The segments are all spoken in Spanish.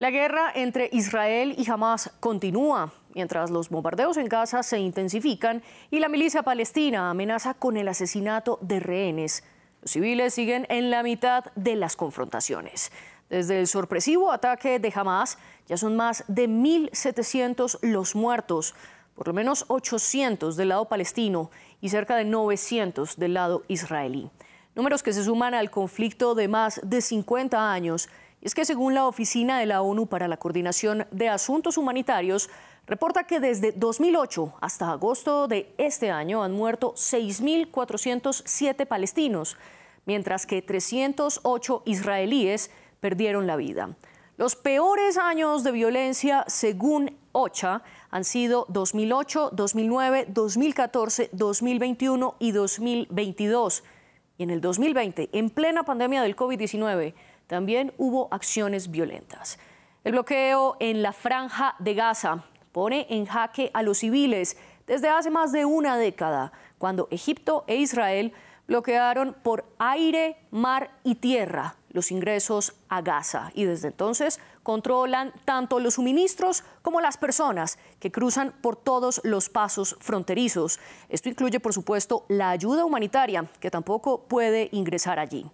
La guerra entre Israel y Hamás continúa, mientras los bombardeos en Gaza se intensifican y la milicia palestina amenaza con el asesinato de rehenes. Los civiles siguen en la mitad de las confrontaciones. Desde el sorpresivo ataque de Hamás, ya son más de 1.700 los muertos, por lo menos 800 del lado palestino y cerca de 900 del lado israelí. Números que se suman al conflicto de más de 50 años. Y es que según la Oficina de la ONU para la Coordinación de Asuntos Humanitarios, reporta que desde 2008 hasta agosto de este año han muerto 6.407 palestinos, mientras que 308 israelíes perdieron la vida. Los peores años de violencia, según OCHA, han sido 2008, 2009, 2014, 2021 y 2022. Y en el 2020, en plena pandemia del COVID-19, también hubo acciones violentas. El bloqueo en la Franja de Gaza pone en jaque a los civiles desde hace más de una década, cuando Egipto e Israel bloquearon por aire, mar y tierra los ingresos a Gaza. Y desde entonces controlan tanto los suministros como las personas que cruzan por todos los pasos fronterizos. Esto incluye, por supuesto, la ayuda humanitaria, que tampoco puede ingresar allí.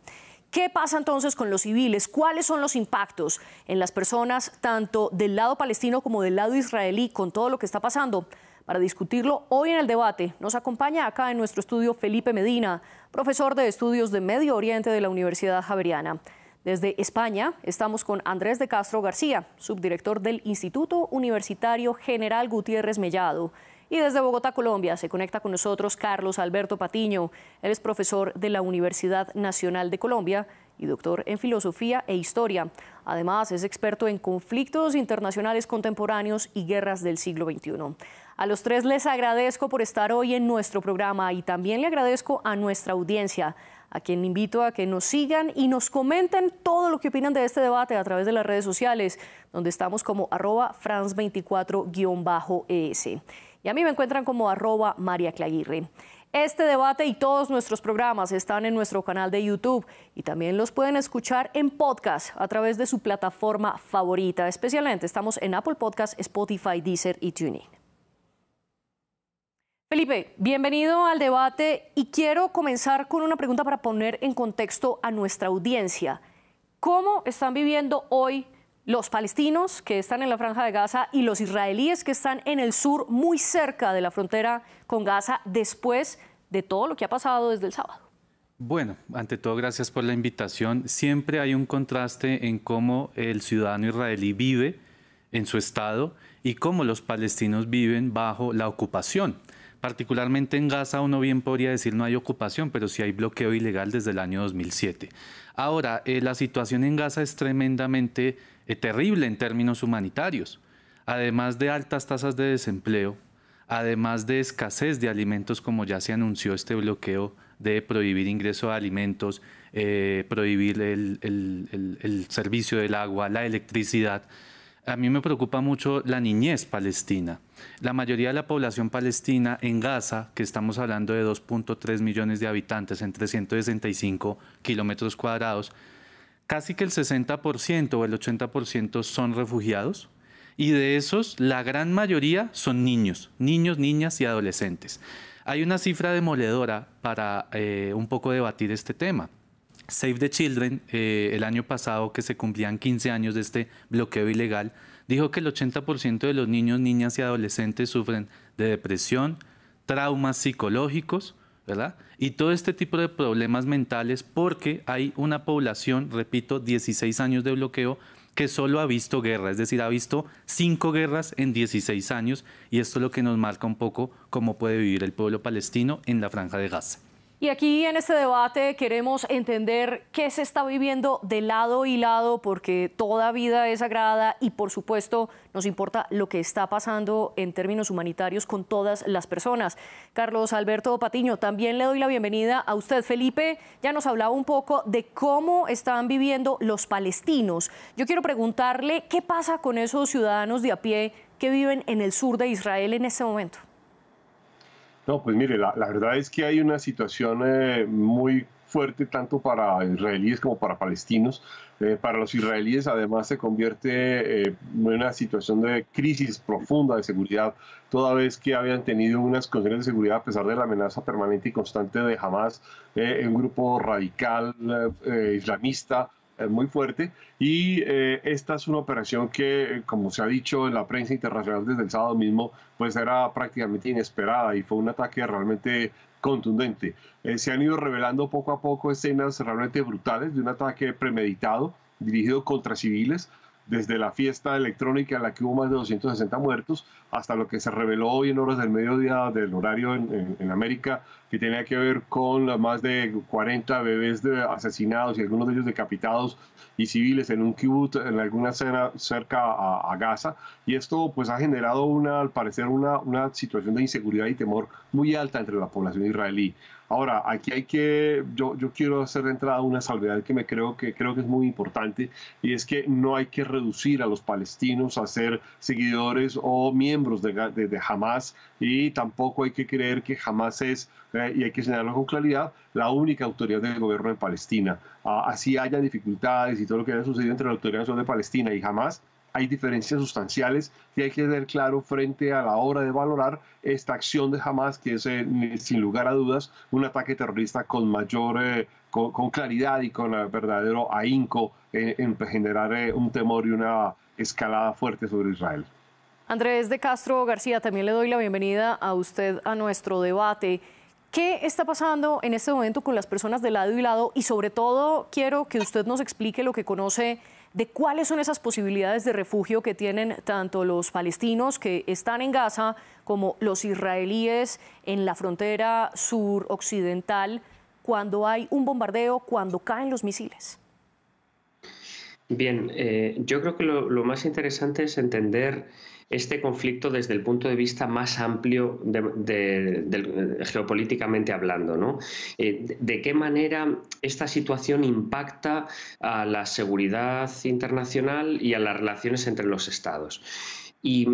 ¿Qué pasa entonces con los civiles? ¿Cuáles son los impactos en las personas, tanto del lado palestino como del lado israelí, con todo lo que está pasando? Para discutirlo hoy en el debate, nos acompaña acá en nuestro estudio Felipe Medina, profesor de Estudios de Medio Oriente de la Universidad Javeriana. Desde España estamos con Andrés de Castro García, subdirector del Instituto Universitario General Gutiérrez Mellado. Y desde Bogotá, Colombia, se conecta con nosotros Carlos Alberto Patiño. Él es profesor de la Universidad Nacional de Colombia y doctor en Filosofía e Historia. Además, es experto en conflictos internacionales contemporáneos y guerras del siglo XXI. A los tres les agradezco por estar hoy en nuestro programa y también le agradezco a nuestra audiencia, a quien invito a que nos sigan y nos comenten todo lo que opinan de este debate a través de las redes sociales, donde estamos como @France24_ES. Y a mí me encuentran como @MariaClaguirre. Este debate y todos nuestros programas están en nuestro canal de YouTube y también los pueden escuchar en podcast a través de su plataforma favorita. Especialmente estamos en Apple Podcast, Spotify, Deezer y TuneIn. Felipe, bienvenido al debate y quiero comenzar con una pregunta para poner en contexto a nuestra audiencia. ¿Cómo están viviendo hoy los palestinos que están en la Franja de Gaza y los israelíes que están en el sur, muy cerca de la frontera con Gaza, después de todo lo que ha pasado desde el sábado? Bueno, ante todo, gracias por la invitación. Siempre hay un contraste en cómo el ciudadano israelí vive en su estado y cómo los palestinos viven bajo la ocupación. Particularmente en Gaza uno bien podría decir no hay ocupación, pero sí hay bloqueo ilegal desde el año 2007. Ahora, la situación en Gaza es tremendamente terrible en términos humanitarios. Además de altas tasas de desempleo, además de escasez de alimentos, como ya se anunció este bloqueo de prohibir ingreso de alimentos, prohibir el servicio del agua, la electricidad. A mí me preocupa mucho la niñez palestina. La mayoría de la población palestina en Gaza, que estamos hablando de 2.3 millones de habitantes en 365 kilómetros cuadrados, casi que el 60% o el 80% son refugiados y de esos la gran mayoría son niños, niñas y adolescentes. Hay una cifra demoledora para un poco debatir este tema. Save the Children, el año pasado que se cumplían 15 años de este bloqueo ilegal, dijo que el 80% de los niños, niñas y adolescentes sufren de depresión, traumas psicológicos, ¿verdad? Y todo este tipo de problemas mentales porque hay una población, repito, 16 años de bloqueo, que solo ha visto guerra, es decir, ha visto 5 guerras en 16 años y esto es lo que nos marca un poco cómo puede vivir el pueblo palestino en la Franja de Gaza. Y aquí en este debate queremos entender qué se está viviendo de lado y lado, porque toda vida es sagrada y por supuesto nos importa lo que está pasando en términos humanitarios con todas las personas. Carlos Alberto Patiño, también le doy la bienvenida a usted. Felipe ya nos hablaba un poco de cómo están viviendo los palestinos. Yo quiero preguntarle qué pasa con esos ciudadanos de a pie que viven en el sur de Israel en este momento. No, pues mire, la verdad es que hay una situación muy fuerte tanto para israelíes como para palestinos. Para los israelíes, además, se convierte en una situación de crisis profunda de seguridad, toda vez que habían tenido unas condiciones de seguridad a pesar de la amenaza permanente y constante de Hamas, un grupo radical islamista muy fuerte. Y esta es una operación que, como se ha dicho en la prensa internacional desde el sábado mismo, pues era prácticamente inesperada y fue un ataque realmente contundente. Se han ido revelando poco a poco escenas realmente brutales de un ataque premeditado dirigido contra civiles, desde la fiesta electrónica en la que hubo más de 260 muertos hasta lo que se reveló hoy en horas del mediodía del horario en América, que tenía que ver con más de 40 bebés asesinados y algunos de ellos decapitados y civiles en un kibbutz en alguna zona cerca a Gaza. Y esto pues ha generado al parecer una situación de inseguridad y temor muy alta entre la población israelí. Ahora, aquí yo quiero hacer de entrada una salvedad que creo que es muy importante, y es que no hay que reducir a los palestinos a ser seguidores o miembros de Hamas, y tampoco hay que creer que Hamas es, y hay que señalarlo con claridad, la única autoridad del gobierno de Palestina. Así haya dificultades y todo lo que haya sucedido entre la Autoridad Nacional de Palestina y Hamas, hay diferencias sustanciales que hay que tener claro frente a la hora de valorar esta acción de Hamas, que es sin lugar a dudas un ataque terrorista con mayor con claridad y con verdadero ahínco en generar un temor y una escalada fuerte sobre Israel. Andrés de Castro García, también le doy la bienvenida a usted a nuestro debate. ¿Qué está pasando en este momento con las personas de lado y lado? Y sobre todo quiero que usted nos explique lo que conoce de cuáles son esas posibilidades de refugio que tienen tanto los palestinos que están en Gaza como los israelíes en la frontera suroccidental cuando hay un bombardeo, cuando caen los misiles. Bien, yo creo que lo más interesante es entender este conflicto desde el punto de vista más amplio geopolíticamente hablando, ¿no? De qué manera esta situación impacta a la seguridad internacional y a las relaciones entre los estados. Y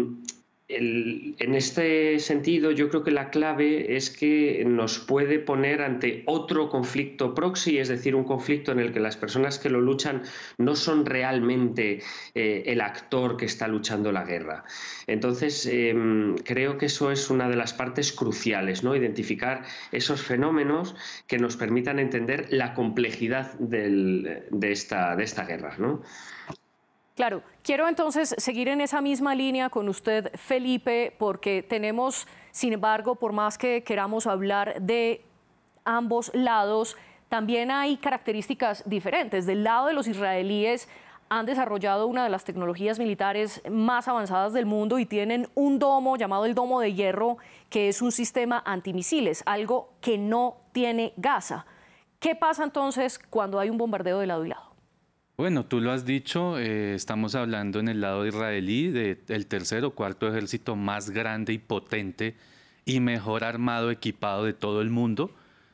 en este sentido, yo creo que la clave es que nos puede poner ante otro conflicto proxy, es decir, un conflicto en el que las personas que lo luchan no son realmente el actor que está luchando la guerra. Entonces, creo que eso es una de las partes cruciales, ¿no? Identificar esos fenómenos que nos permitan entender la complejidad de esta guerra, ¿no? Claro, quiero entonces seguir en esa misma línea con usted, Felipe, porque tenemos, sin embargo, por más que queramos hablar de ambos lados, también hay características diferentes. Del lado de los israelíes han desarrollado una de las tecnologías militares más avanzadas del mundo y tienen un domo llamado el Domo de Hierro, que es un sistema antimisiles, algo que no tiene Gaza. ¿Qué pasa entonces cuando hay un bombardeo de lado y lado? Bueno, tú lo has dicho, estamos hablando en el lado israelí del tercer o cuarto ejército más grande y potente y mejor armado, equipado de todo el mundo,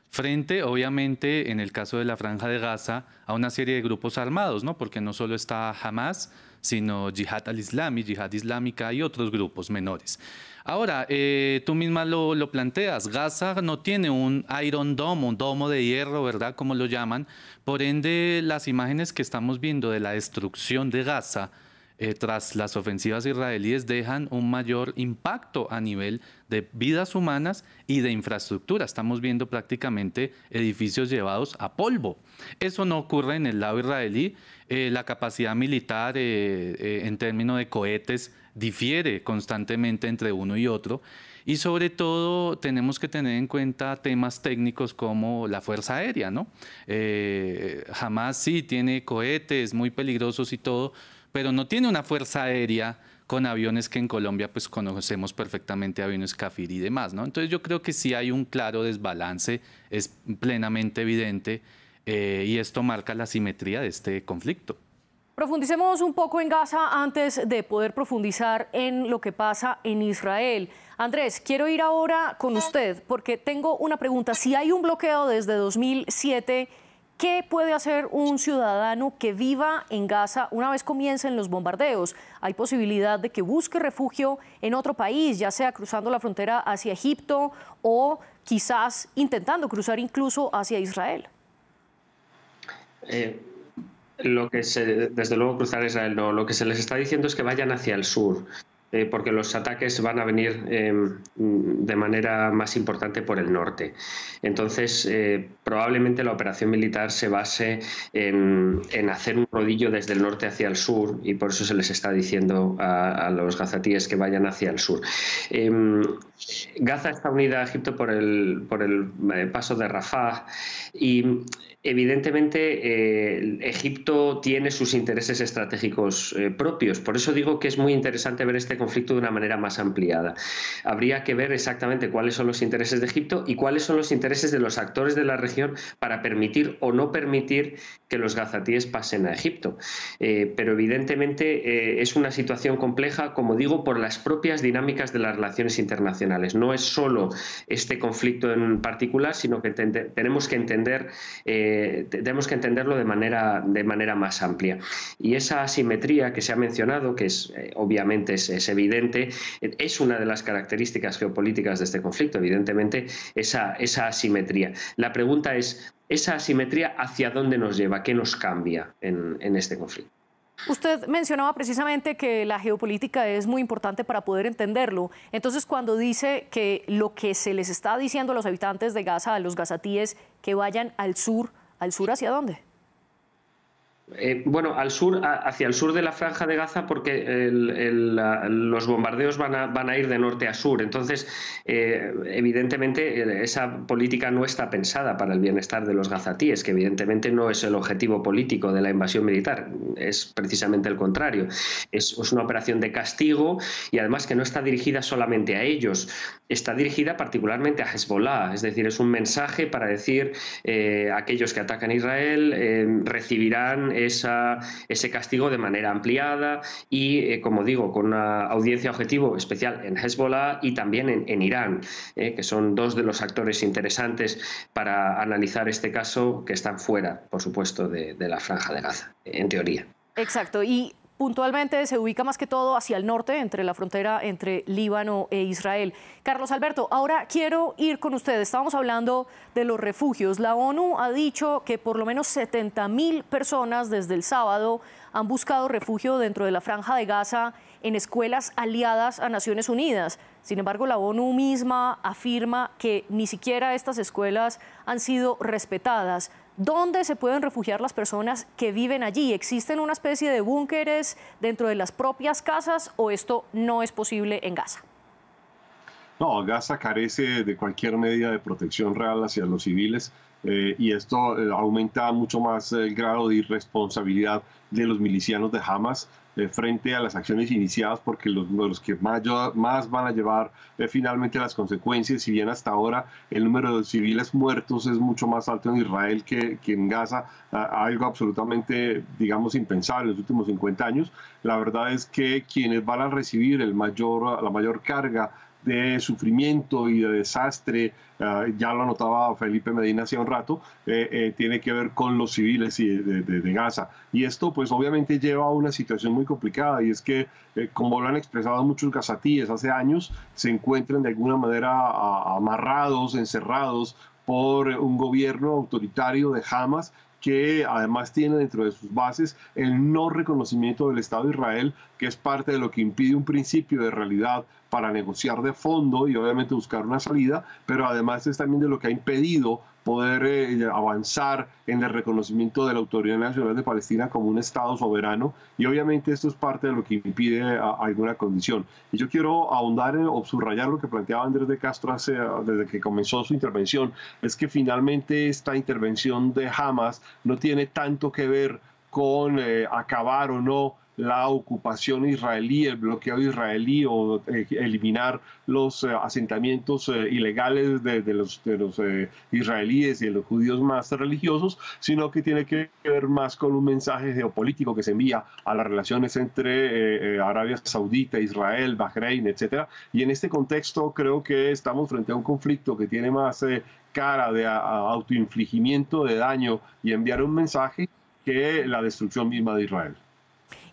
frente, obviamente, en el caso de la Franja de Gaza, a una serie de grupos armados, ¿no? Porque no solo está Hamas, sino Yihad al-Islami, Yihad Islámica y otros grupos menores. Ahora, tú misma lo planteas, Gaza no tiene un Iron Dome, un domo de hierro, ¿verdad?, como lo llaman. Por ende, las imágenes que estamos viendo de la destrucción de Gaza tras las ofensivas israelíes dejan un mayor impacto a nivel de vidas humanas y de infraestructura. Estamos viendo prácticamente edificios llevados a polvo. Eso no ocurre en el lado israelí. La capacidad militar en términos de cohetes difiere constantemente entre uno y otro. Y sobre todo tenemos que tener en cuenta temas técnicos como la fuerza aérea, ¿no? Hamas sí tiene cohetes muy peligrosos y todo, pero no tiene una fuerza aérea con aviones que en Colombia pues conocemos perfectamente, aviones Kafir y demás, ¿no? Entonces yo creo que sí hay un claro desbalance, es plenamente evidente, y esto marca la simetría de este conflicto. Profundicemos un poco en Gaza antes de poder profundizar en lo que pasa en Israel. Andrés, quiero ir ahora con usted porque tengo una pregunta. Si hay un bloqueo desde 2007, ¿qué puede hacer un ciudadano que viva en Gaza una vez comiencen los bombardeos? ¿Hay posibilidad de que busque refugio en otro país, ya sea cruzando la frontera hacia Egipto o quizás intentando cruzar incluso hacia Israel? Desde luego cruzar Israel no, lo que se les está diciendo es que vayan hacia el sur, porque los ataques van a venir de manera más importante por el norte. Entonces, probablemente la operación militar se base en hacer un rodillo desde el norte hacia el sur, y por eso se les está diciendo a los gazatíes que vayan hacia el sur. Gaza está unida a Egipto por el paso de Rafah, y evidentemente Egipto tiene sus intereses estratégicos propios. Por eso digo que es muy interesante ver este conflicto de una manera más ampliada. Habría que ver exactamente cuáles son los intereses de Egipto y cuáles son los intereses de los actores de la región para permitir o no permitir que los gazatíes pasen a Egipto. Pero evidentemente es una situación compleja, como digo, por las propias dinámicas de las relaciones internacionales. No es solo este conflicto en particular, sino que tenemos que entenderlo de manera más amplia. Y esa asimetría que se ha mencionado, que obviamente es evidente, es una de las características geopolíticas de este conflicto, evidentemente, esa asimetría. La pregunta es, ¿esa asimetría hacia dónde nos lleva? ¿Qué nos cambia en este conflicto? Usted mencionaba precisamente que la geopolítica es muy importante para poder entenderlo. Entonces, cuando dice que lo que se les está diciendo a los habitantes de Gaza, a los gazatíes, que vayan ¿al sur hacia dónde? Bueno, hacia el sur de la Franja de Gaza, porque los bombardeos van a ir de norte a sur. Entonces, evidentemente, esa política no está pensada para el bienestar de los gazatíes, que evidentemente no es el objetivo político de la invasión militar. Es precisamente el contrario. Es una operación de castigo, y además que no está dirigida solamente a ellos, está dirigida particularmente a Hezbollah. Es decir, es un mensaje para decir aquellos que atacan a Israel recibirán ese castigo de manera ampliada y, como digo, con una audiencia objetivo especial en Hezbollah y también en Irán, que son dos de los actores interesantes para analizar este caso, que están fuera, por supuesto, de la Franja de Gaza, en teoría. Exacto. Y puntualmente se ubica más que todo hacia el norte, entre la frontera entre Líbano e Israel. Carlos Alberto, ahora quiero ir con ustedes. Estábamos hablando de los refugios. La ONU ha dicho que por lo menos 70.000 personas desde el sábado han buscado refugio dentro de la Franja de Gaza en escuelas aliadas a Naciones Unidas. Sin embargo, la ONU misma afirma que ni siquiera estas escuelas han sido respetadas. ¿Dónde se pueden refugiar las personas que viven allí? ¿Existen una especie de búnkeres dentro de las propias casas o esto no es posible en Gaza? No, Gaza carece de cualquier medida de protección real hacia los civiles y esto aumenta mucho más el grado de irresponsabilidad de los milicianos de Hamas frente a las acciones iniciadas, porque los que más van a llevar finalmente las consecuencias. Si bien hasta ahora el número de civiles muertos es mucho más alto en Israel que en Gaza, algo absolutamente, digamos, impensable en los últimos 50 años, la verdad es que quienes van a recibir la mayor carga de sufrimiento y de desastre, ya lo anotaba Felipe Medina hace un rato, tiene que ver con los civiles de Gaza. Y esto pues obviamente lleva a una situación muy complicada, y es que, como lo han expresado muchos gazatíes hace años, se encuentran de alguna manera amarrados, encerrados por un gobierno autoritario de Hamas, que además tiene dentro de sus bases el no reconocimiento del Estado de Israel, que es parte de lo que impide un principio de realidad para negociar de fondo y obviamente buscar una salida, pero además es también de lo que ha impedido poder avanzar en el reconocimiento de la Autoridad Nacional de Palestina como un Estado soberano, y obviamente esto es parte de lo que impide alguna condición. Y yo quiero ahondar o subrayar lo que planteaba Andrés de Castro desde que comenzó su intervención, es que finalmente esta intervención de Hamas no tiene tanto que ver con acabar o no la ocupación israelí, el bloqueo israelí, o eliminar los asentamientos ilegales de los israelíes y de los judíos más religiosos, sino que tiene que ver más con un mensaje geopolítico que se envía a las relaciones entre Arabia Saudita, Israel, Bahrein, etcétera. Y en este contexto creo que estamos frente a un conflicto que tiene más cara de autoinfligimiento de daño y enviar un mensaje que la destrucción misma de Israel.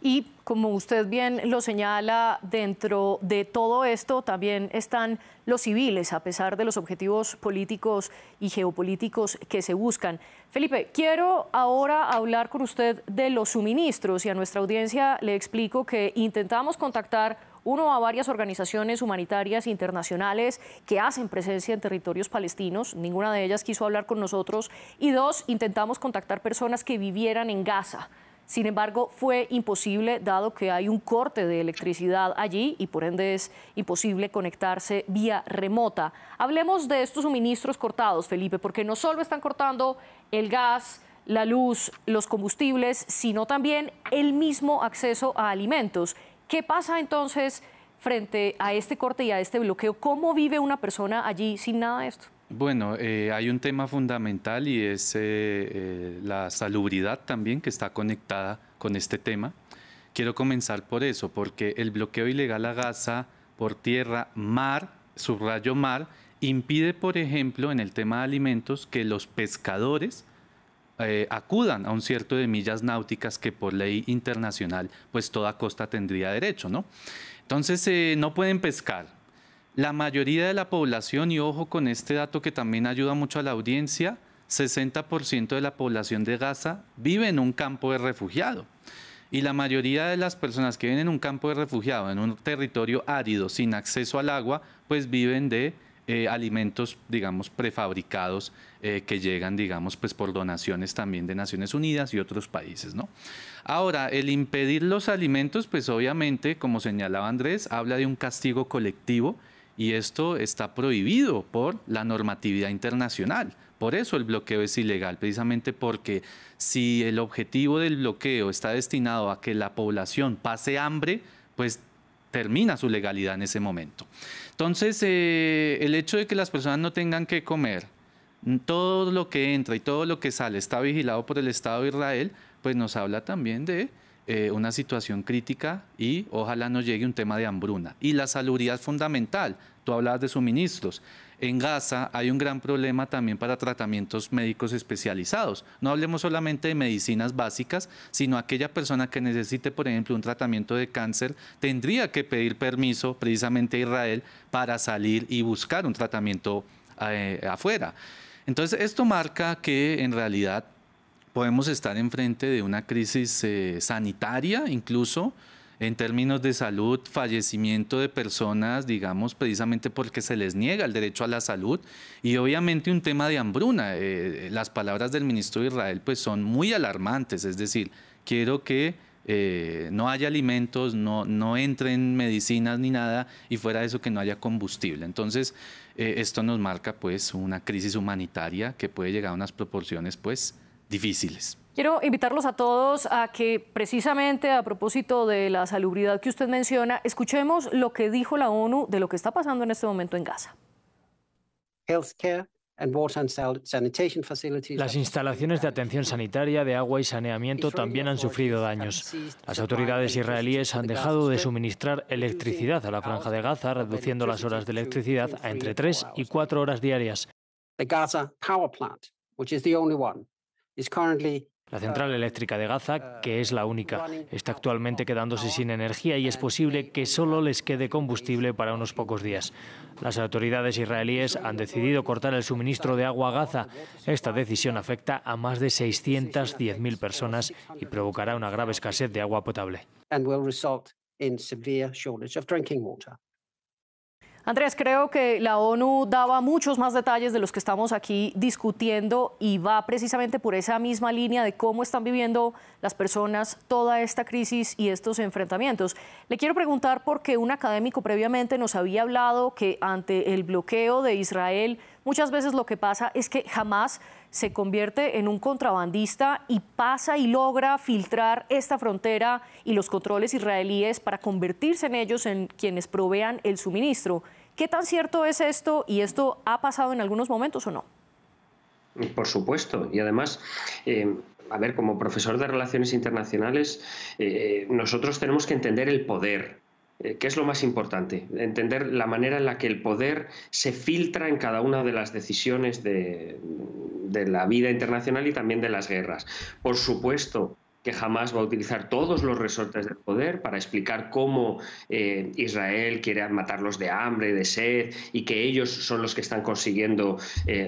Y como usted bien lo señala, dentro de todo esto también están los civiles, a pesar de los objetivos políticos y geopolíticos que se buscan. Felipe, quiero ahora hablar con usted de los suministros y a nuestra audiencia le explico que intentamos contactar a varias organizaciones humanitarias internacionales que hacen presencia en territorios palestinos. Ninguna de ellas quiso hablar con nosotros. Y dos, intentamos contactar personas que vivieran en Gaza. Sin embargo, fue imposible, dado que hay un corte de electricidad allí y por ende es imposible conectarse vía remota. Hablemos de estos suministros cortados, Felipe, porque no solo están cortando el gas, la luz, los combustibles, sino también el mismo acceso a alimentos. ¿Qué pasa entonces frente a este corte y a este bloqueo? ¿Cómo vive una persona allí sin nada de esto? Bueno, hay un tema fundamental y es la salubridad también que está conectada con este tema. Quiero comenzar por eso, porque el bloqueo ilegal a Gaza por tierra, mar, subrayo mar, impide, por ejemplo, en el tema de alimentos, que los pescadores acudan a un cierto de millas náuticas que por ley internacional, pues toda costa tendría derecho, ¿no? Entonces, no pueden pescar. La mayoría de la población, y ojo con este dato que también ayuda mucho a la audiencia, 60% de la población de Gaza vive en un campo de refugiado. Y la mayoría de las personas que viven en un campo de refugiado, en un territorio árido, sin acceso al agua, pues viven de alimentos, digamos, prefabricados que llegan, digamos, pues por donaciones también de Naciones Unidas y otros países, ¿no? Ahora, el impedir los alimentos, pues obviamente, como señalaba Andrés, habla de un castigo colectivo y esto está prohibido por la normatividad internacional. Por eso el bloqueo es ilegal, precisamente porque si el objetivo del bloqueo está destinado a que la población pase hambre, pues termina su legalidad en ese momento. Entonces, el hecho de que las personas no tengan que comer, todo lo que entra y todo lo que sale está vigilado por el Estado de Israel, pues nos habla también de una situación crítica y ojalá no llegue un tema de hambruna. Y la salubridad es fundamental. Tú hablabas de suministros. En Gaza hay un gran problema también para tratamientos médicos especializados. No hablemos solamente de medicinas básicas, sino aquella persona que necesite, por ejemplo, un tratamiento de cáncer, tendría que pedir permiso precisamente a Israel para salir y buscar un tratamiento afuera. Entonces, esto marca que en realidad podemos estar enfrente de una crisis sanitaria, incluso en términos de salud, fallecimiento de personas, digamos, precisamente porque se les niega el derecho a la salud y obviamente un tema de hambruna. Las palabras del ministro de Israel pues son muy alarmantes, es decir, quiero que no haya alimentos, no entren medicinas ni nada y fuera de eso que no haya combustible. Entonces, esto nos marca pues una crisis humanitaria que puede llegar a unas proporciones pues difíciles. Quiero invitarlos a todos a que precisamente a propósito de la salubridad que usted menciona, escuchemos lo que dijo la ONU de lo que está pasando en este momento en Gaza. Las instalaciones de atención sanitaria, de agua y saneamiento también han sufrido daños. Las autoridades israelíes han dejado de suministrar electricidad a la Franja de Gaza, reduciendo las horas de electricidad a entre 3 y 4 horas diarias. La central eléctrica de Gaza, que es la única, está actualmente quedándose sin energía y es posible que solo les quede combustible para unos pocos días. Las autoridades israelíes han decidido cortar el suministro de agua a Gaza. Esta decisión afecta a más de 610.000 personas y provocará una grave escasez de agua potable. Andrés, creo que la ONU daba muchos más detalles de los que estamos aquí discutiendo y va precisamente por esa misma línea de cómo están viviendo las personas toda esta crisis y estos enfrentamientos. Le quiero preguntar porque un académico previamente nos había hablado que ante el bloqueo de Israel muchas veces lo que pasa es que Hamás se convierte en un contrabandista y pasa y logra filtrar esta frontera y los controles israelíes para convertirse en ellos en quienes provean el suministro. ¿Qué tan cierto es esto y esto ha pasado en algunos momentos o no? Por supuesto, y además, a ver, como profesor de Relaciones Internacionales, nosotros tenemos que entender el poder. ¿Qué es lo más importante? Entender la manera en la que el poder se filtra en cada una de las decisiones de la vida internacional y también de las guerras. Por supuesto que Hamás va a utilizar todos los resortes del poder para explicar cómo Israel quiere matarlos de hambre, de sed, y que ellos son los que están consiguiendo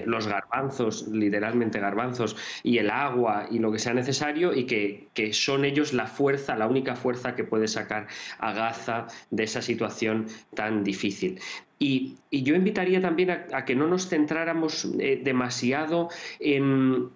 los garbanzos, literalmente garbanzos, y el agua y lo que sea necesario, y que son ellos la fuerza, la única fuerza que puede sacar a Gaza de esa situación tan difícil. Y yo invitaría también a que no nos centráramos demasiado en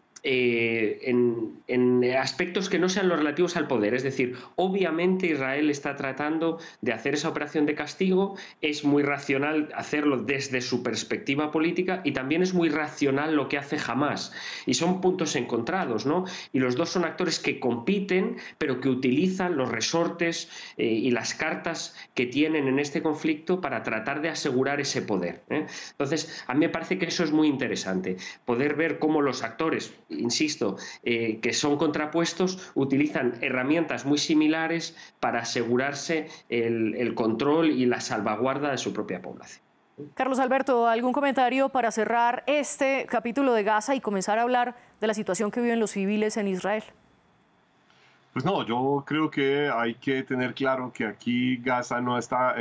aspectos que no sean los relativos al poder. Es decir, obviamente Israel está tratando de hacer esa operación de castigo, es muy racional hacerlo desde su perspectiva política, y también es muy racional lo que hace Hamás, y son puntos encontrados, ¿no? Y los dos son actores que compiten, pero que utilizan los resortes y las cartas que tienen en este conflicto para tratar de asegurar ese poder, ¿eh? Entonces, a mí me parece que eso es muy interesante, poder ver cómo los actores, insisto, que son contrapuestos, utilizan herramientas muy similares para asegurarse el control y la salvaguarda de su propia población. Carlos Alberto, ¿algún comentario para cerrar este capítulo de Gaza y comenzar a hablar de la situación que viven los civiles en Israel? Pues no, yo creo que hay que tener claro que aquí Gaza no está,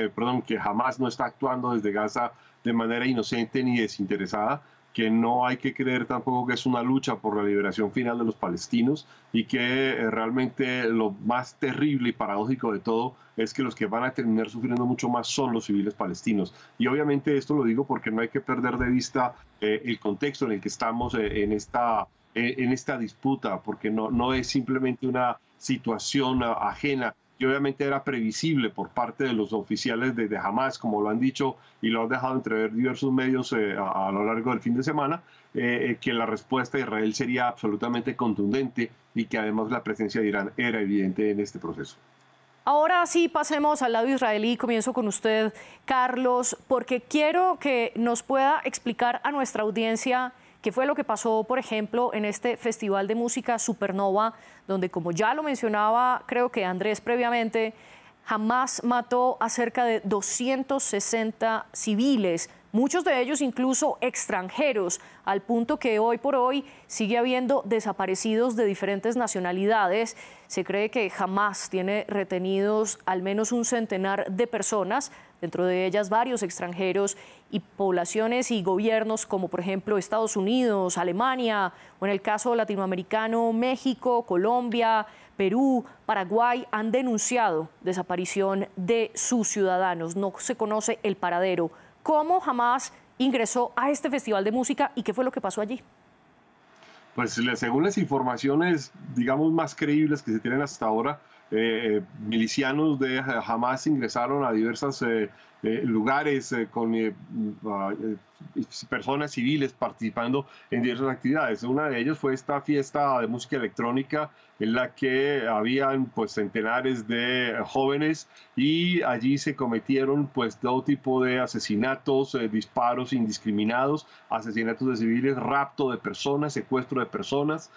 que Hamás no está actuando desde Gaza de manera inocente ni desinteresada, que no hay que creer tampoco que es una lucha por la liberación final de los palestinos, y que realmente lo más terrible y paradójico de todo es que los que van a terminar sufriendo mucho más son los civiles palestinos. Y obviamente esto lo digo porque no hay que perder de vista el contexto en el que estamos en esta disputa, porque no es simplemente una situación ajena. Y obviamente era previsible por parte de los oficiales de Hamás, como lo han dicho y lo han dejado entrever diversos medios a lo largo del fin de semana, que la respuesta de Israel sería absolutamente contundente, y que además la presencia de Irán era evidente en este proceso. Ahora sí, pasemos al lado israelí. Comienzo con usted, Carlos, porque quiero que nos pueda explicar a nuestra audiencia qué fue lo que pasó, por ejemplo, en este festival de música Supernova, donde, como ya lo mencionaba, creo que Andrés previamente, Hamás mató a cerca de 260 civiles, muchos de ellos incluso extranjeros, al punto que hoy por hoy sigue habiendo desaparecidos de diferentes nacionalidades. Se cree que Hamás tiene retenidos al menos un centenar de personas, dentro de ellas varios extranjeros, y poblaciones y gobiernos como por ejemplo Estados Unidos, Alemania, o en el caso latinoamericano, México, Colombia, Perú, Paraguay, han denunciado desaparición de sus ciudadanos. No se conoce el paradero. ¿Cómo Hamás ingresó a este festival de música y qué fue lo que pasó allí? Pues según las informaciones, digamos, más creíbles que se tienen hasta ahora, milicianos de Hamás ingresaron a diversos lugares con personas civiles participando en diversas actividades. Una de ellas fue esta fiesta de música electrónica en la que habían pues centenares de jóvenes, y allí se cometieron pues todo tipo de asesinatos, disparos indiscriminados, asesinatos de civiles, rapto de personas, secuestro de personas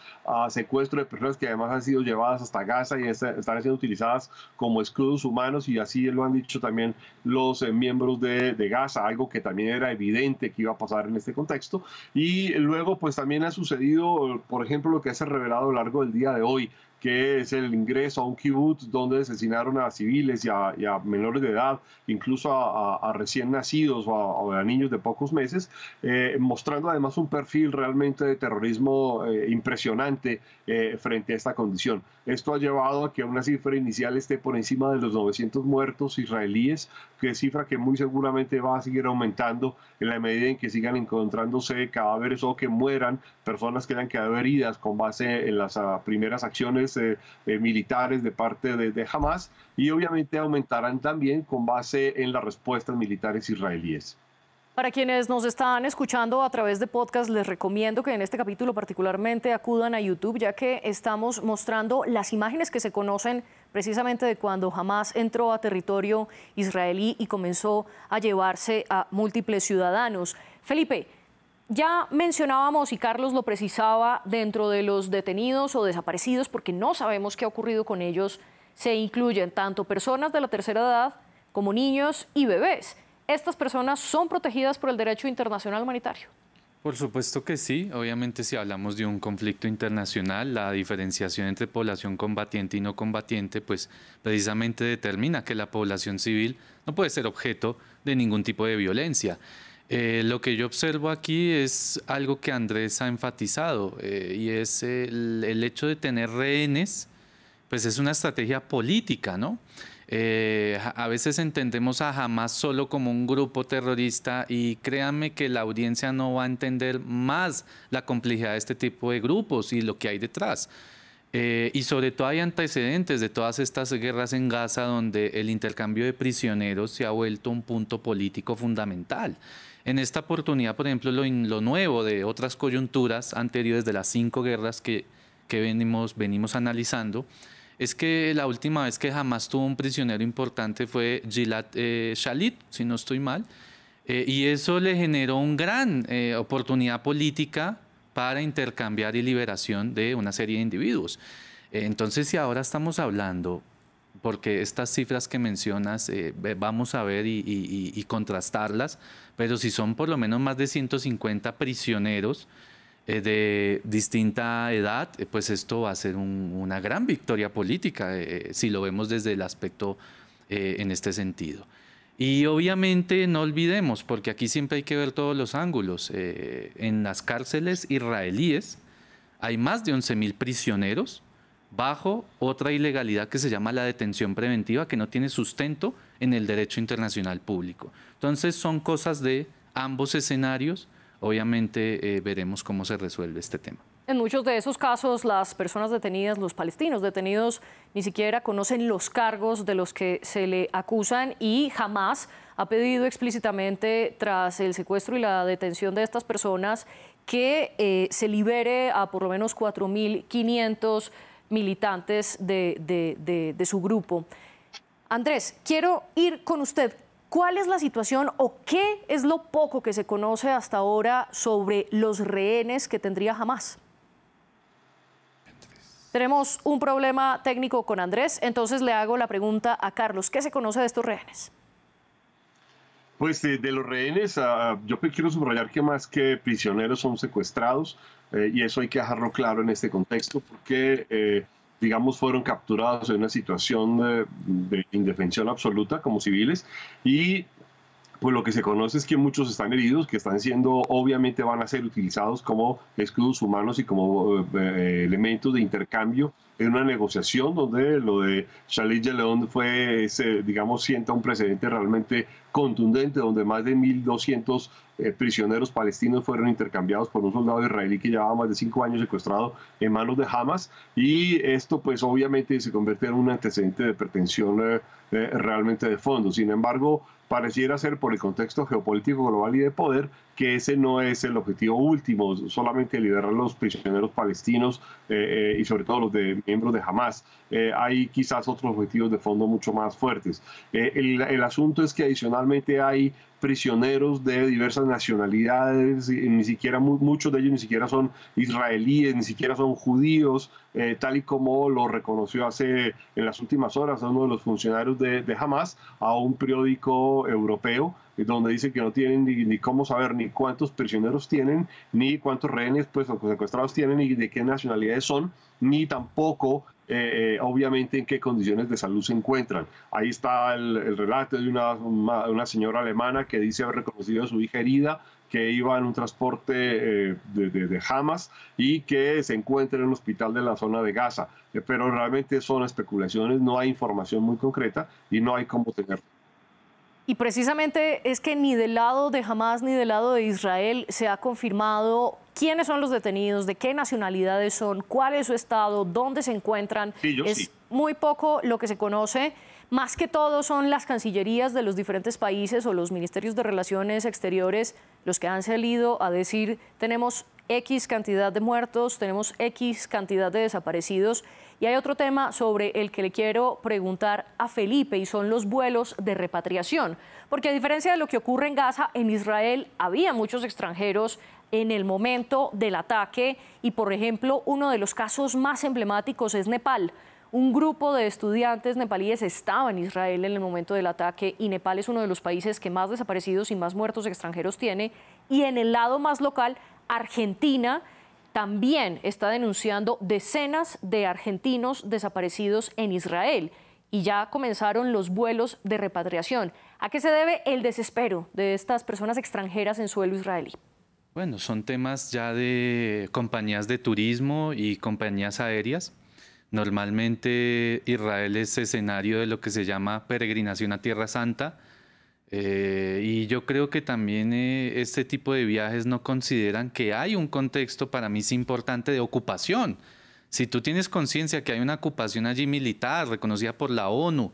que además han sido llevadas hasta Gaza y están siendo utilizadas como escudos humanos, y así lo han dicho también los miembros de Gaza, algo que también era evidente que iba a pasar en este contexto. Y luego pues también ha sucedido, por ejemplo, lo que se ha revelado a lo largo del día de hoy, que es el ingreso a un kibutz donde asesinaron a civiles y a menores de edad, incluso a recién nacidos o a niños de pocos meses, mostrando además un perfil realmente de terrorismo impresionante frente a esta condición. Esto ha llevado a que una cifra inicial esté por encima de los 900 muertos israelíes, que es cifra que muy seguramente va a seguir aumentando en la medida en que sigan encontrándose cadáveres o que mueran personas que hayan quedado heridas con base en las primeras acciones militares de parte de Hamás, y obviamente aumentarán también con base en las respuestas militares israelíes. Para quienes nos están escuchando a través de podcast, les recomiendo que en este capítulo particularmente acudan a YouTube, ya que estamos mostrando las imágenes que se conocen precisamente de cuando Hamás entró a territorio israelí y comenzó a llevarse a múltiples ciudadanos. Felipe, ya mencionábamos, y Carlos lo precisaba, dentro de los detenidos o desaparecidos, porque no sabemos qué ha ocurrido con ellos, se incluyen tanto personas de la tercera edad como niños y bebés. ¿Estas personas son protegidas por el derecho internacional humanitario? Por supuesto que sí. Obviamente, si hablamos de un conflicto internacional, la diferenciación entre población combatiente y no combatiente, pues precisamente determina que la población civil no puede ser objeto de ningún tipo de violencia. Lo que yo observo aquí es algo que Andrés ha enfatizado y es el hecho de tener rehenes, pues es una estrategia política, ¿no? A veces entendemos a Hamas solo como un grupo terrorista y créanme que la audiencia no va a entender más la complejidad de este tipo de grupos y lo que hay detrás. Y sobre todo hay antecedentes de todas estas guerras en Gaza donde el intercambio de prisioneros se ha vuelto un punto político fundamental. En esta oportunidad, por ejemplo, lo nuevo de otras coyunturas anteriores de las 5 guerras que venimos analizando, es que la última vez que Hamas tuvo un prisionero importante fue Gilad Shalit, si no estoy mal, y eso le generó una gran oportunidad política para intercambiar y liberación de una serie de individuos. Entonces, si ahora estamos hablando, porque estas cifras que mencionas vamos a ver y contrastarlas, pero si son por lo menos más de 150 prisioneros, de distinta edad, pues esto va a ser una gran victoria política, si lo vemos desde el aspecto en este sentido. Y obviamente no olvidemos, porque aquí siempre hay que ver todos los ángulos, en las cárceles israelíes hay más de 11.000 prisioneros bajo otra ilegalidad que se llama la detención preventiva, que no tiene sustento en el derecho internacional público. Entonces son cosas de ambos escenarios. Obviamente veremos cómo se resuelve este tema. En muchos de esos casos, las personas detenidas, los palestinos detenidos, ni siquiera conocen los cargos de los que se le acusan y Hamas ha pedido explícitamente, tras el secuestro y la detención de estas personas, que se libere a por lo menos 4.500 militantes de su grupo. Andrés, quiero ir con usted. ¿Cuál es la situación o qué es lo poco que se conoce hasta ahora sobre los rehenes que tendría Hamas? Tenemos un problema técnico con Andrés, entonces le hago la pregunta a Carlos. ¿Qué se conoce de estos rehenes? Pues de los rehenes, yo quiero subrayar que más que prisioneros son secuestrados y eso hay que dejarlo claro en este contexto porque digamos, fueron capturados en una situación de indefensión absoluta como civiles y pues lo que se conoce es que muchos están heridos, que están siendo, obviamente van a ser utilizados como escudos humanos y como elementos de intercambio en una negociación donde lo de Shalit León fue, digamos, sienta un precedente realmente contundente, donde más de 1.200 prisioneros palestinos fueron intercambiados por un soldado israelí que llevaba más de 5 años secuestrado en manos de Hamas, y esto pues obviamente se convierte en un antecedente de pretensión realmente de fondo. Sin embargo, pareciera ser por el contexto geopolítico global y de poder que ese no es el objetivo último, solamente liberar a los prisioneros palestinos y sobre todo los de miembros de Hamas. Hay quizás otros objetivos de fondo mucho más fuertes. El asunto es que adicionalmente hay prisioneros de diversas nacionalidades, ni siquiera muchos de ellos ni siquiera son israelíes, ni siquiera son judíos, tal y como lo reconoció en las últimas horas uno de los funcionarios de Hamas a un periódico europeo, donde dice que no tienen ni cómo saber ni cuántos prisioneros tienen, ni cuántos rehenes pues, secuestrados tienen, ni de qué nacionalidades son, ni tampoco obviamente en qué condiciones de salud se encuentran. Ahí está el relato de una señora alemana que dice haber reconocido a su hija herida, que iba en un transporte de Hamas y que se encuentra en un hospital de la zona de Gaza. Pero realmente son especulaciones, no hay información muy concreta y no hay cómo tenerla. Y precisamente es que ni del lado de Hamas ni del lado de Israel se ha confirmado quiénes son los detenidos, de qué nacionalidades son, cuál es su estado, dónde se encuentran. Sí, es muy poco lo que se conoce. Más que todo son las cancillerías de los diferentes países o los ministerios de Relaciones Exteriores los que han salido a decir tenemos X cantidad de muertos, tenemos X cantidad de desaparecidos. Y hay otro tema sobre el que le quiero preguntar a Felipe y son los vuelos de repatriación. Porque a diferencia de lo que ocurre en Gaza, en Israel había muchos extranjeros en el momento del ataque y, por ejemplo, uno de los casos más emblemáticos es Nepal. Un grupo de estudiantes nepalíes estaba en Israel en el momento del ataque y Nepal es uno de los países que más desaparecidos y más muertos extranjeros tiene Y en el lado más local, Argentina también está denunciando decenas de argentinos desaparecidos en Israel y ya comenzaron los vuelos de repatriación. ¿A qué se debe el desespero de estas personas extranjeras en suelo israelí? Bueno, son temas ya de compañías de turismo y compañías aéreas. Normalmente Israel es escenario de lo que se llama peregrinación a Tierra Santa. Y yo creo que también este tipo de viajes no consideran que hay un contexto, para mí es importante, de ocupación. Si tú tienes conciencia que hay una ocupación allí militar reconocida por la ONU,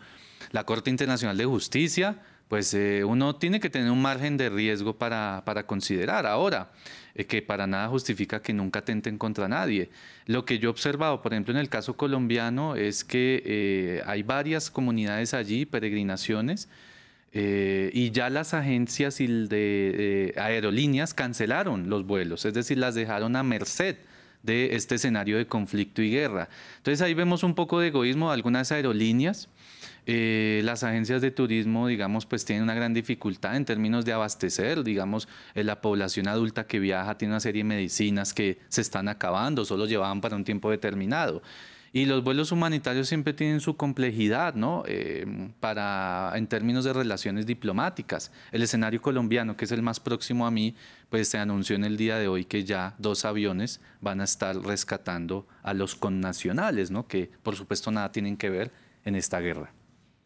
la Corte Internacional de Justicia, pues uno tiene que tener un margen de riesgo para considerar. Ahora, que para nada justifica que nunca atenten contra nadie. Lo que yo he observado, por ejemplo, en el caso colombiano, es que hay varias comunidades allí, peregrinaciones, y ya las agencias de aerolíneas cancelaron los vuelos, es decir, las dejaron a merced de este escenario de conflicto y guerra. Entonces ahí vemos un poco de egoísmo de algunas aerolíneas. Las agencias de turismo, digamos, pues tienen una gran dificultad en términos de abastecer, digamos, la población adulta que viaja tiene una serie de medicinas que se están acabando, solo llevaban para un tiempo determinado. Y los vuelos humanitarios siempre tienen su complejidad, ¿no? En términos de relaciones diplomáticas. El escenario colombiano, que es el más próximo a mí, pues se anunció en el día de hoy que ya 2 aviones van a estar rescatando a los connacionales, ¿no? Que por supuesto nada tienen que ver en esta guerra.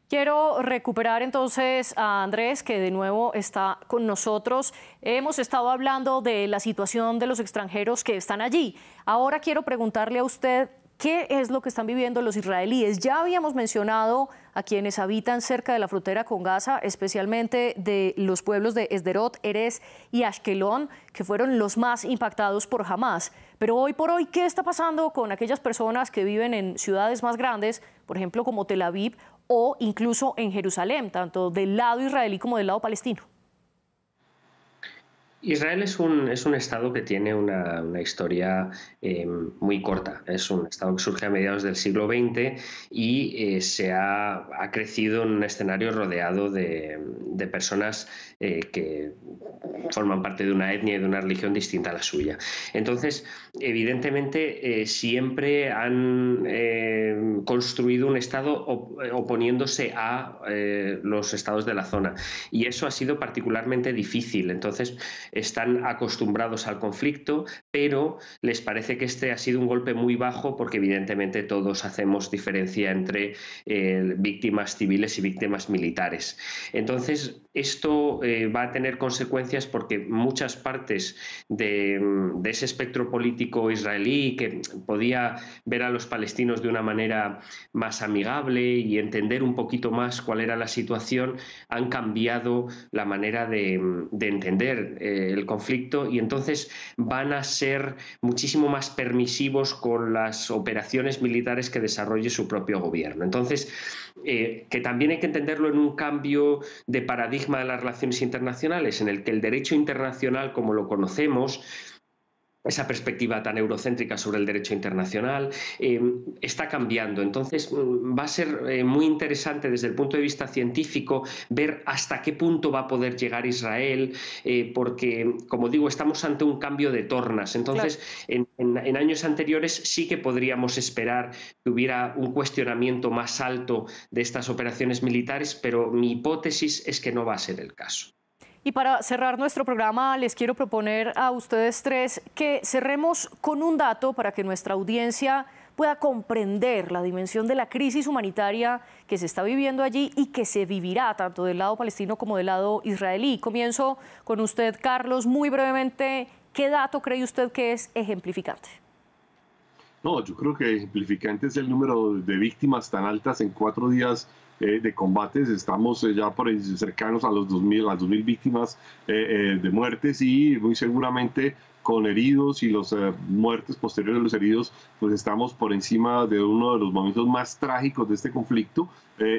Quiero recuperar entonces a Andrés, que de nuevo está con nosotros. Hemos estado hablando de la situación de los extranjeros que están allí. Ahora quiero preguntarle a usted, ¿qué es lo que están viviendo los israelíes? Ya habíamos mencionado a quienes habitan cerca de la frontera con Gaza, especialmente de los pueblos de Sderot, Erez y Ashkelon, que fueron los más impactados por Hamás. Pero hoy por hoy, ¿qué está pasando con aquellas personas que viven en ciudades más grandes, por ejemplo, como Tel Aviv o incluso en Jerusalén, tanto del lado israelí como del lado palestino? Israel es un estado que tiene una historia muy corta. Es un estado que surge a mediados del siglo XX y ha crecido en un escenario rodeado de personas que forman parte de una etnia y de una religión distinta a la suya. Entonces, evidentemente, siempre han construido un estado oponiéndose a los estados de la zona, y eso ha sido particularmente difícil. Entonces, están acostumbrados al conflicto, pero les parece que este ha sido un golpe muy bajo porque evidentemente todos hacemos diferencia entre víctimas civiles y víctimas militares. Entonces, esto va a tener consecuencias porque muchas partes de ese espectro político israelí, que podía ver a los palestinos de una manera más amigable y entender un poquito más cuál era la situación, han cambiado la manera de entender el conflicto, y entonces van a ser muchísimo más permisivos con las operaciones militares que desarrolle su propio gobierno. Entonces, que también hay que entenderlo en un cambio de paradigma de las relaciones internacionales, en el que el derecho internacional, como lo conocemos, esa perspectiva tan eurocéntrica sobre el derecho internacional, está cambiando. Entonces va a ser muy interesante desde el punto de vista científico ver hasta qué punto va a poder llegar Israel, porque, como digo, estamos ante un cambio de tornas. Entonces, claro, en años anteriores sí que podríamos esperar que hubiera un cuestionamiento más alto de estas operaciones militares, pero mi hipótesis es que no va a ser el caso. Y para cerrar nuestro programa, les quiero proponer a ustedes tres que cerremos con un dato para que nuestra audiencia pueda comprender la dimensión de la crisis humanitaria que se está viviendo allí y que se vivirá tanto del lado palestino como del lado israelí. Comienzo con usted, Carlos, muy brevemente. ¿Qué dato cree usted que es ejemplificante? No, yo creo que ejemplificante es el número de víctimas tan altas en 4 días de combates. Estamos ya por ahí cercanos a las 2.000 víctimas de muertes, y muy seguramente con heridos y los muertes posteriores de los heridos, pues estamos por encima de uno de los momentos más trágicos de este conflicto,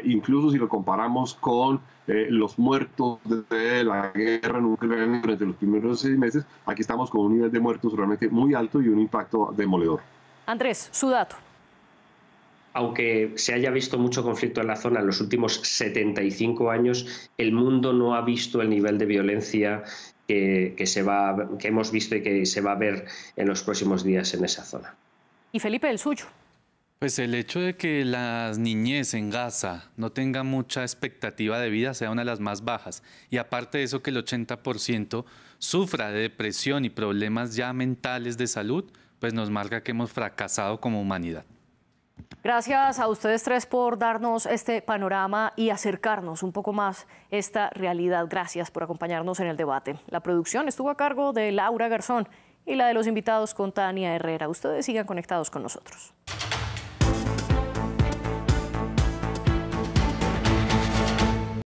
incluso si lo comparamos con los muertos de la guerra en Ucrania durante los primeros 6 meses. Aquí estamos con un nivel de muertos realmente muy alto y un impacto demoledor. Andrés, su dato. aunque se haya visto mucho conflicto en la zona en los últimos 75 años, el mundo no ha visto el nivel de violencia que hemos visto y que se va a ver en los próximos días en esa zona. Y Felipe, el suyo. Pues el hecho de que la niñez en Gaza no tenga mucha expectativa de vida sea una de las más bajas, y aparte de eso que el 80% sufra de depresión y problemas ya mentales de salud, pues nos marca que hemos fracasado como humanidad. Gracias a ustedes tres por darnos este panorama y acercarnos un poco más esta realidad. Gracias por acompañarnos en el debate. La producción estuvo a cargo de Laura Garzón y la de los invitados con Tania Herrera. Ustedes sigan conectados con nosotros.